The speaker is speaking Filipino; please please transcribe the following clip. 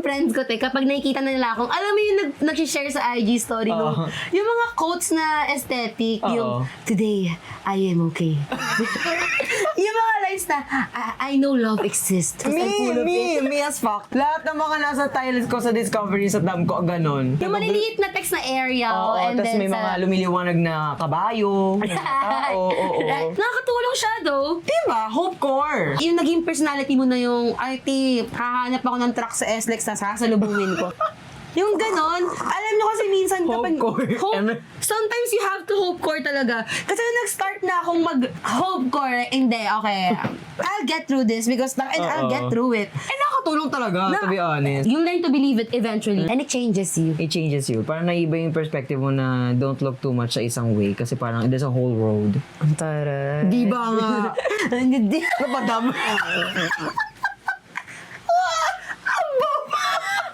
yung friends ko, kapag nakikita na nila akong, alam mo yung nag-share sa IG story nung, yung mga quotes na aesthetic, yung, today, I am okay. Yung mga lines na, I know love exists. Me as fuck. Lahat ng mga nasa tiles ko sa Discovery sa tab ko, ganon. Yung maliliit na text na area. Oo, tapos may mga lumiliwanag na kabayo, tao, Right? Nakakatulong siya, though. Diba? Hope core. Yung naging personality mo na yung, ay, hahanap ako ng truck sa SLEX na sasalubungin ko. Yung ganon, alam nyo kasi minsan kapag... Hope core. Sometimes you have to hope core talaga. Kasi nag-start na akong mag-hope core, hindi, okay. I'll get through this because I'll get through it. Nakakatulong talaga, to be honest. You learn to believe it eventually and it changes you. It changes you. Parang naiba yung perspective mo na don't look too much sa isang way kasi parang there's a whole road. Ang taray. Di ba nga? Napadam.